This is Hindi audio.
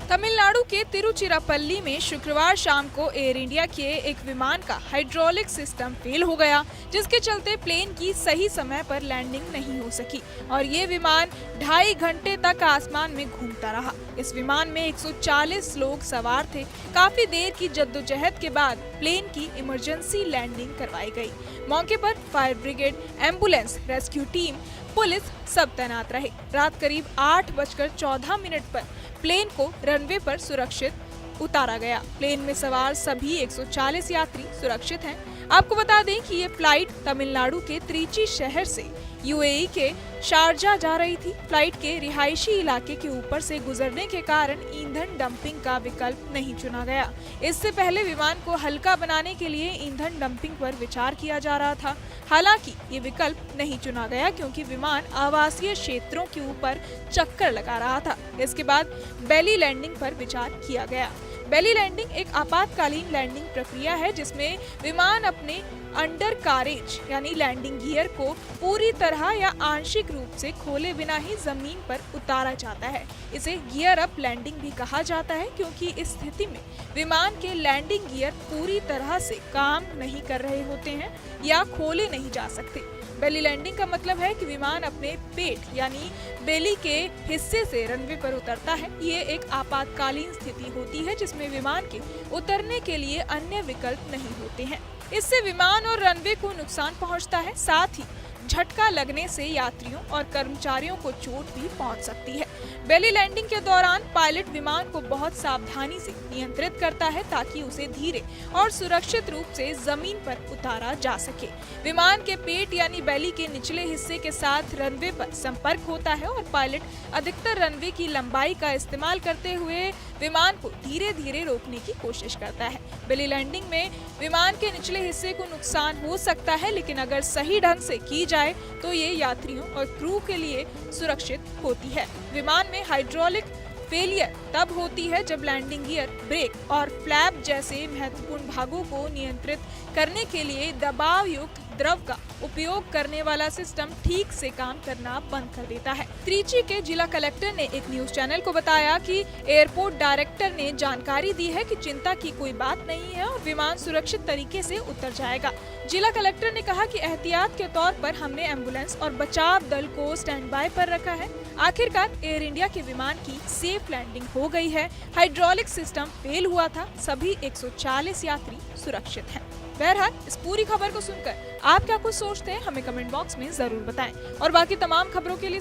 तमिलनाडु के तिरुचिरापल्ली में शुक्रवार शाम को एयर इंडिया के एक विमान का हाइड्रोलिक सिस्टम फेल हो गया, जिसके चलते प्लेन की सही समय पर लैंडिंग नहीं हो सकी और ये विमान 2.5 घंटे तक आसमान में घूमता रहा। इस विमान में 140 लोग सवार थे। काफी देर की जद्दोजहद के बाद प्लेन की इमरजेंसी लैंडिंग करवाई गई। मौके पर fire brigade, ambulance, rescue team, police सब तैनात रहे। रात करीब 8:14 पर प्लेन को रनवे पर सुरक्षित उतारा गया। प्लेन में सवार सभी 140 यात्री सुरक्षित हैं। आपको बता दें कि ये फ्लाइट तमिलनाडु के त्रिची शहर से यूएई के शारजा जा रही थी। फ्लाइट के रिहायशी इलाके के ऊपर से गुजरने के कारण ईंधन डंपिंग का विकल्प नहीं चुना गया। इससे पहले विमान को हल्का बनाने के लिए ईंधन डंपिंग पर विचार किया जा रहा था। हालांकि ये विकल्प नहीं चुना गया क्योंकि विमान आवासीय क्षेत्रों के ऊपर चक्कर लगा रहा था। इसके बाद बेली लैंडिंग पर विचार किया गया। बेली लैंडिंग एक आपातकालीन लैंडिंग प्रक्रिया है जिसमें विमान अपने अंडर कारेज यानी लैंडिंग गियर को पूरी तरह या आंशिक रूप से खोले बिना ही जमीन पर उतारा जाता है। इसे गियर अप लैंडिंग भी कहा जाता है क्योंकि इस स्थिति में विमान के लैंडिंग गियर पूरी तरह से काम नहीं कर रहे होते हैं या खोले नहीं जा सकते। बेली लैंडिंग का मतलब है कि विमान अपने पेट यानी बेली के हिस्से से रनवे पर उतरता है। ये एक आपातकालीन स्थिति होती है जिसमें विमान के उतरने के लिए अन्य विकल्प नहीं होते हैं। इससे विमान और रनवे को नुकसान पहुंचता है, साथ ही झटका लगने से यात्रियों और कर्मचारियों को चोट भी पहुंच सकती है। बेली लैंडिंग के दौरान पायलट विमान को बहुत सावधानी से नियंत्रित करता है ताकि उसे धीरे और सुरक्षित रूप से जमीन पर उतारा जा सके। विमान के पेट यानी बेली के निचले हिस्से के साथ रनवे पर संपर्क होता है और पायलट अधिकतर रनवे की लंबाई का इस्तेमाल करते हुए विमान को धीरे धीरे रोकने की कोशिश करता है। बेली लैंडिंग में विमान के निचले हिस्से को नुकसान हो सकता है, लेकिन अगर सही ढंग से की जाए तो ये यात्रियों और क्रू के लिए सुरक्षित होती है। विमान में हाइड्रोलिक फेलियर तब होती है जब लैंडिंग गियर, ब्रेक और फ्लैप जैसे महत्वपूर्ण भागों को नियंत्रित करने के लिए दबाव युक्त द्रव का उपयोग करने वाला सिस्टम ठीक से काम करना बंद कर देता है। त्रिची के जिला कलेक्टर ने एक न्यूज चैनल को बताया कि एयरपोर्ट डायरेक्टर ने जानकारी दी है कि चिंता की कोई बात नहीं है और विमान सुरक्षित तरीके से उतर जाएगा। जिला कलेक्टर ने कहा कि एहतियात के तौर पर हमने एम्बुलेंस और बचाव दल को स्टैंड बाय पर रखा है। आखिरकार एयर इंडिया के विमान की सेफ लैंडिंग हो गई है। हाइड्रोलिक सिस्टम फेल हुआ था। सभी 140 यात्री सुरक्षित हैं। बहरहाल इस पूरी खबर को सुनकर आप क्या कुछ सोचते हैं, हमें कमेंट बॉक्स में जरूर बताएं और बाकी तमाम खबरों के लिए